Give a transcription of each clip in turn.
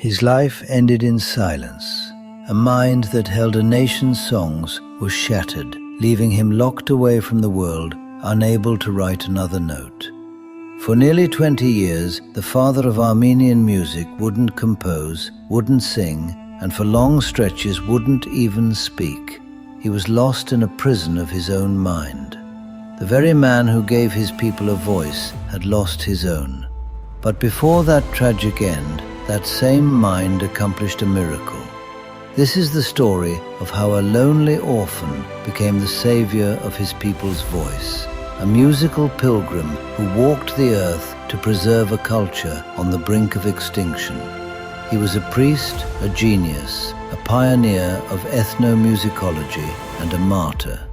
His life ended in silence. A mind that held a nation's songs was shattered, leaving him locked away from the world, unable to write another note. For nearly 20 years, the father of Armenian music wouldn't compose, wouldn't sing, and for long stretches wouldn't even speak. He was lost in a prison of his own mind. The very man who gave his people a voice had lost his own. But before that tragic end, that same mind accomplished a miracle. This is the story of how a lonely orphan became the savior of his people's voice, a musical pilgrim who walked the earth to preserve a culture on the brink of extinction. He was a priest, a genius, a pioneer of ethnomusicology, and a martyr.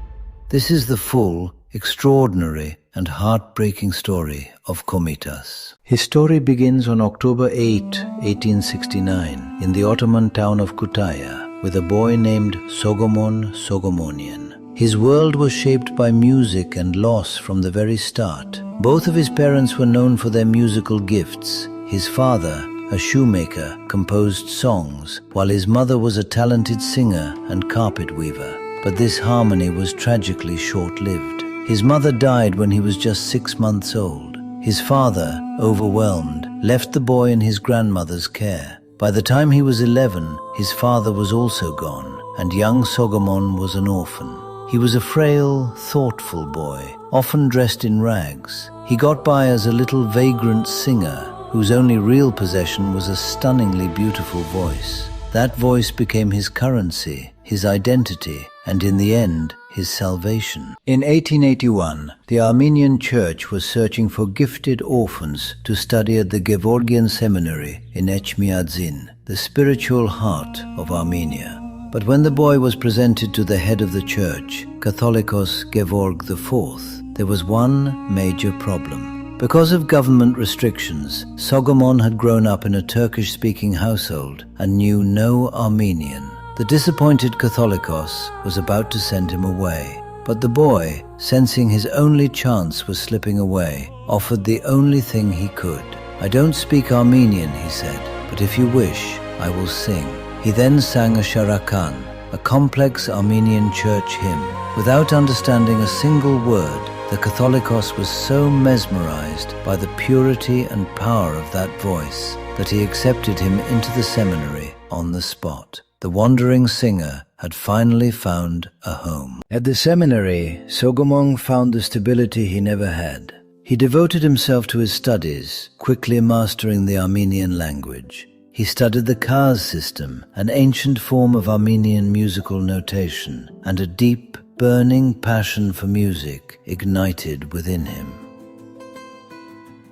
This is the full, extraordinary, and heartbreaking story of Komitas. His story begins on October 8, 1869, in the Ottoman town of Kütahya, with a boy named Sogomon Sogomonian. His world was shaped by music and loss from the very start. Both of his parents were known for their musical gifts. His father, a shoemaker, composed songs, while his mother was a talented singer and carpet weaver. But this harmony was tragically short-lived. His mother died when he was just 6 months old. His father, overwhelmed, left the boy in his grandmother's care. By the time he was 11, his father was also gone, and young Sogomon was an orphan. He was a frail, thoughtful boy, often dressed in rags. He got by as a little vagrant singer, whose only real possession was a stunningly beautiful voice. That voice became his currency, his identity, and in the end, his salvation. In 1881, the Armenian Church was searching for gifted orphans to study at the Gevorgian seminary in Echmiadzin, the spiritual heart of Armenia. But when the boy was presented to the head of the church, Catholicos Gevorg IV, there was one major problem. Because of government restrictions, Sogomon had grown up in a Turkish-speaking household and knew no Armenian. The disappointed Catholicos was about to send him away, but the boy, sensing his only chance was slipping away, offered the only thing he could. "I don't speak Armenian," he said, "but if you wish, I will sing." He then sang a sharakan, a complex Armenian church hymn. Without understanding a single word, the Catholicos was so mesmerized by the purity and power of that voice that he accepted him into the seminary on the spot. The wandering singer had finally found a home. At the seminary, Sogomon found the stability he never had. He devoted himself to his studies, quickly mastering the Armenian language. He studied the Kaz system, an ancient form of Armenian musical notation, and a deep, burning passion for music ignited within him.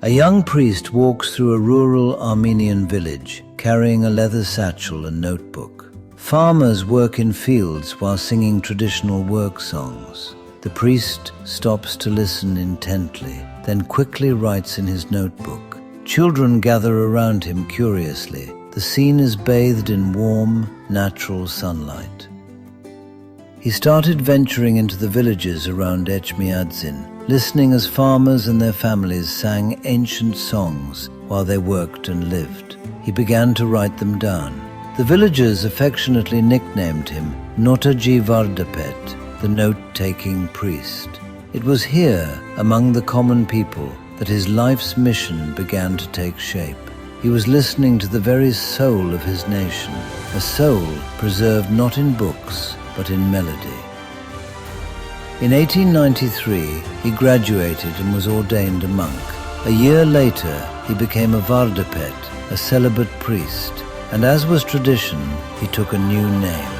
A young priest walks through a rural Armenian village, carrying a leather satchel and notebook. Farmers work in fields while singing traditional work songs. The priest stops to listen intently, then quickly writes in his notebook. Children gather around him curiously. The scene is bathed in warm, natural sunlight. He started venturing into the villages around Echmiadzin, listening as farmers and their families sang ancient songs while they worked and lived. He began to write them down. The villagers affectionately nicknamed him Notaji Vardapet, the note-taking priest. It was here, among the common people, that his life's mission began to take shape. He was listening to the very soul of his nation, a soul preserved not in books, but in melody. In 1893, he graduated and was ordained a monk. A year later, he became a Vardapet, a celibate priest, and as was tradition, he took a new name.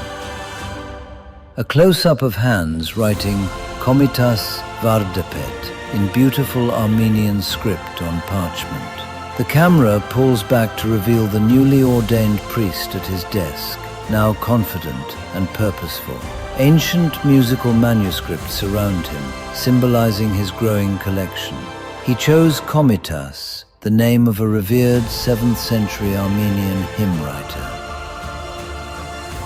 A close-up of hands writing Komitas Vardapet in beautiful Armenian script on parchment. The camera pulls back to reveal the newly ordained priest at his desk, now confident and purposeful. Ancient musical manuscripts surround him, symbolizing his growing collection. He chose Komitas, the name of a revered 7th century Armenian hymn writer.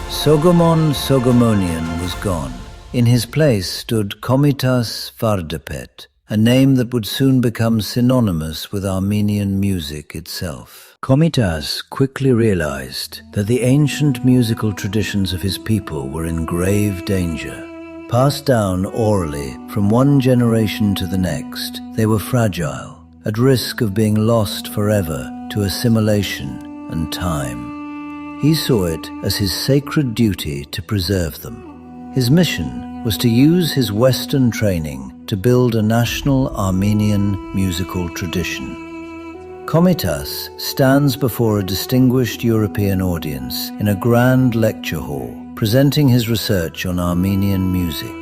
Sogomon Sogomonian was gone. In his place stood Komitas Vardapet, a name that would soon become synonymous with Armenian music itself. Komitas quickly realized that the ancient musical traditions of his people were in grave danger. Passed down orally from one generation to the next, they were fragile, at risk of being lost forever to assimilation and time. He saw it as his sacred duty to preserve them. His mission was to use his Western training to build a national Armenian musical tradition. Komitas stands before a distinguished European audience in a grand lecture hall, presenting his research on Armenian music.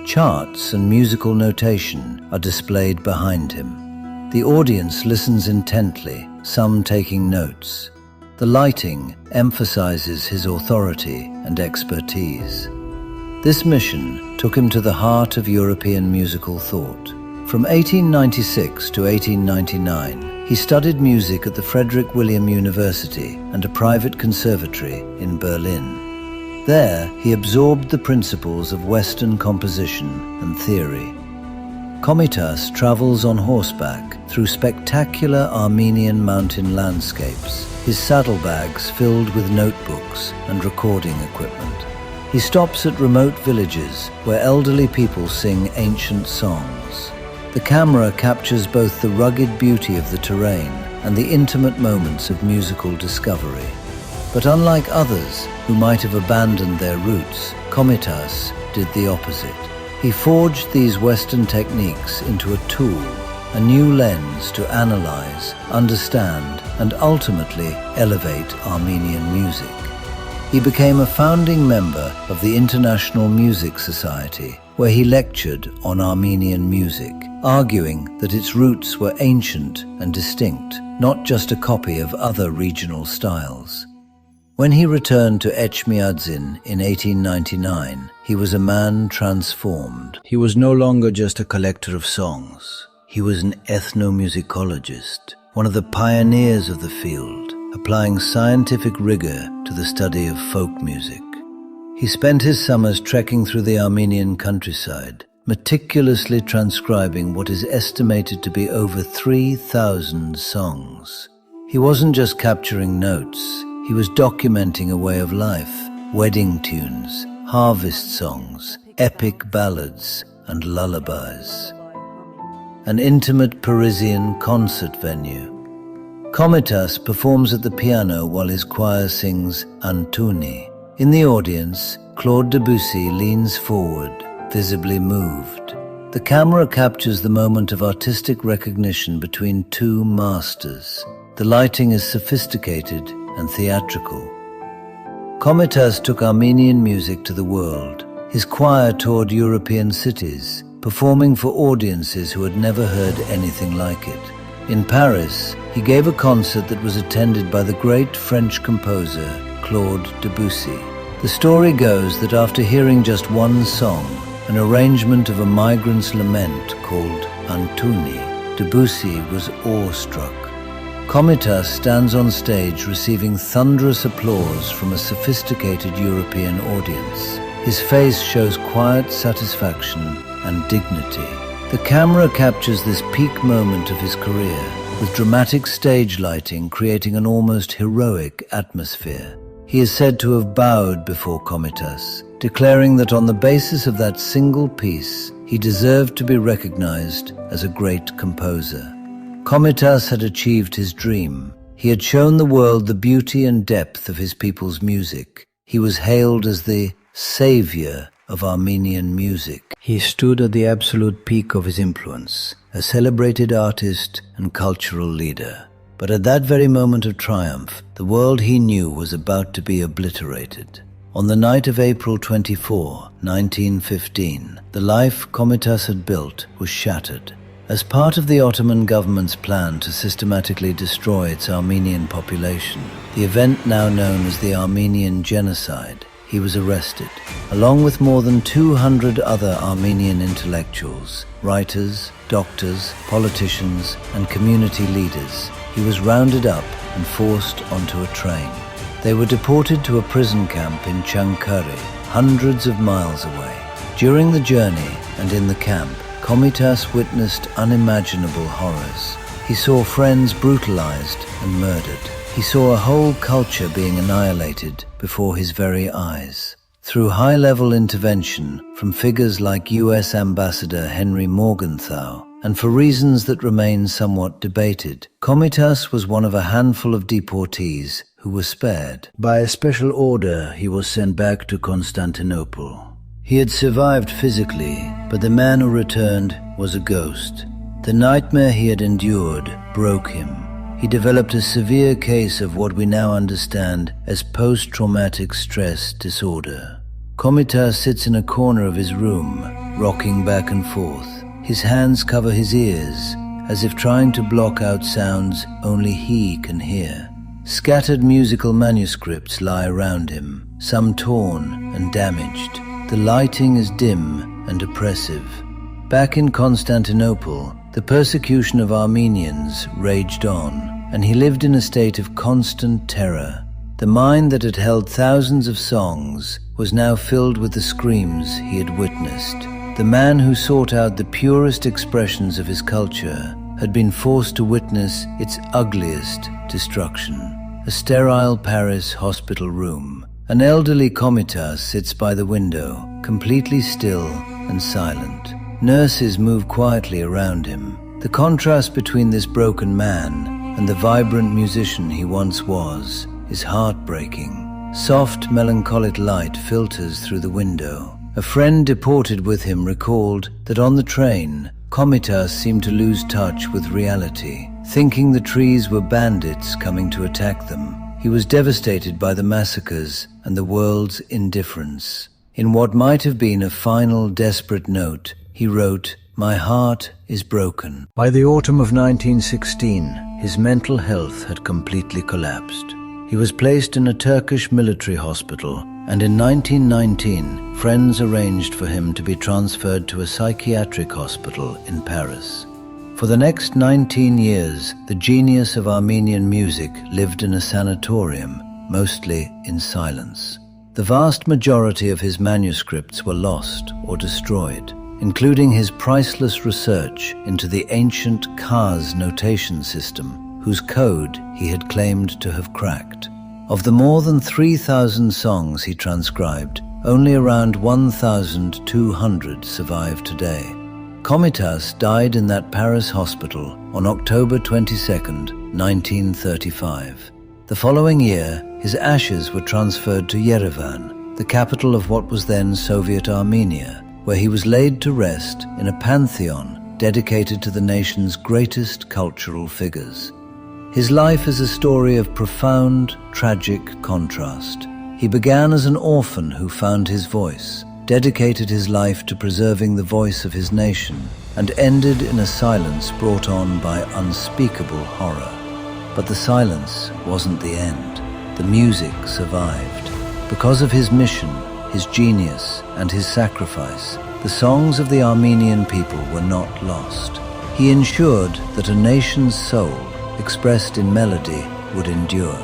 Charts and musical notation are displayed behind him. The audience listens intently, some taking notes. The lighting emphasizes his authority and expertise. This mission took him to the heart of European musical thought. From 1896 to 1899, he studied music at the Frederick William University and a private conservatory in Berlin. There, he absorbed the principles of Western composition and theory. Komitas travels on horseback through spectacular Armenian mountain landscapes, his saddlebags filled with notebooks and recording equipment. He stops at remote villages where elderly people sing ancient songs. The camera captures both the rugged beauty of the terrain and the intimate moments of musical discovery. But unlike others who might have abandoned their roots, Komitas did the opposite. He forged these Western techniques into a tool, a new lens to analyze, understand, and ultimately elevate Armenian music. He became a founding member of the International Music Society, where he lectured on Armenian music, arguing that its roots were ancient and distinct, not just a copy of other regional styles. When he returned to Echmiadzin in 1899, he was a man transformed. He was no longer just a collector of songs. He was an ethnomusicologist, one of the pioneers of the field, applying scientific rigor to the study of folk music. He spent his summers trekking through the Armenian countryside, meticulously transcribing what is estimated to be over 3,000 songs. He wasn't just capturing notes, he was documenting a way of life, wedding tunes, harvest songs, epic ballads, and lullabies. An intimate Parisian concert venue. Komitas performs at the piano while his choir sings Antuni. In the audience, Claude Debussy leans forward, visibly moved. The camera captures the moment of artistic recognition between two masters. The lighting is sophisticated and theatrical. Komitas took Armenian music to the world. His choir toured European cities, performing for audiences who had never heard anything like it. In Paris, he gave a concert that was attended by the great French composer Claude Debussy. The story goes that after hearing just one song, an arrangement of a migrant's lament called Antuni, Debussy was awestruck. Komitas stands on stage receiving thunderous applause from a sophisticated European audience. His face shows quiet satisfaction and dignity. The camera captures this peak moment of his career, with dramatic stage lighting creating an almost heroic atmosphere. He is said to have bowed before Komitas, declaring that on the basis of that single piece, he deserved to be recognized as a great composer. Komitas had achieved his dream. He had shown the world the beauty and depth of his people's music. He was hailed as the savior of Armenian music. He stood at the absolute peak of his influence, a celebrated artist and cultural leader. But at that very moment of triumph, the world he knew was about to be obliterated. On the night of April 24, 1915, the life Komitas had built was shattered. As part of the Ottoman government's plan to systematically destroy its Armenian population, the event now known as the Armenian genocide, he was arrested. Along with more than 200 other Armenian intellectuals, writers, doctors, politicians, and community leaders, he was rounded up and forced onto a train. They were deported to a prison camp in Chankari, hundreds of miles away. During the journey and in the camp, Komitas witnessed unimaginable horrors. He saw friends brutalized and murdered, He saw a whole culture being annihilated before his very eyes. Through high-level intervention from figures like U.S. Ambassador Henry Morgenthau, and for reasons that remain somewhat debated, Komitas was one of a handful of deportees who were spared. By a special order, he was sent back to Constantinople. He had survived physically, but the man who returned was a ghost. The nightmare he had endured broke him. He developed a severe case of what we now understand as post-traumatic stress disorder. Komitas sits in a corner of his room, rocking back and forth. His hands cover his ears, as if trying to block out sounds only he can hear. Scattered musical manuscripts lie around him, some torn and damaged. The lighting is dim and oppressive. Back in Constantinople, the persecution of Armenians raged on, and he lived in a state of constant terror. The mind that had held thousands of songs was now filled with the screams he had witnessed. The man who sought out the purest expressions of his culture had been forced to witness its ugliest destruction. A sterile Paris hospital room. An elderly Komitas sits by the window, completely still and silent. Nurses move quietly around him. The contrast between this broken man and the vibrant musician he once was is heartbreaking. Soft, melancholic light filters through the window. A friend deported with him recalled that on the train, Komitas seemed to lose touch with reality, thinking the trees were bandits coming to attack them. He was devastated by the massacres and the world's indifference. In what might have been a final, desperate note, he wrote, "My heart is broken." By the autumn of 1916, his mental health had completely collapsed. He was placed in a Turkish military hospital, and in 1919, friends arranged for him to be transferred to a psychiatric hospital in Paris. For the next 19 years, the genius of Armenian music lived in a sanatorium, mostly in silence. The vast majority of his manuscripts were lost or destroyed, including his priceless research into the ancient Kaz notation system, whose code he had claimed to have cracked. Of the more than 3,000 songs he transcribed, only around 1,200 survive today. Komitas died in that Paris hospital on October 22, 1935. The following year, his ashes were transferred to Yerevan, the capital of what was then Soviet Armenia, where he was laid to rest in a pantheon dedicated to the nation's greatest cultural figures. His life is a story of profound, tragic contrast. He began as an orphan who found his voice, dedicated his life to preserving the voice of his nation, and ended in a silence brought on by unspeakable horror. But the silence wasn't the end. The music survived. Because of his mission, his genius, and his sacrifice, the songs of the Armenian people were not lost. He ensured that a nation's soul, expressed in melody, would endure.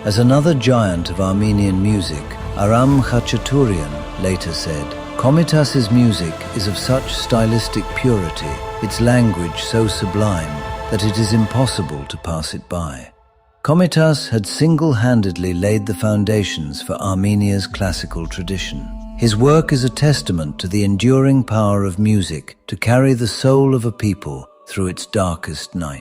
As another giant of Armenian music, Aram Khachaturian later said, "Komitas's music is of such stylistic purity, its language so sublime, that it is impossible to pass it by." Komitas had single-handedly laid the foundations for Armenia's classical tradition. His work is a testament to the enduring power of music to carry the soul of a people through its darkest night.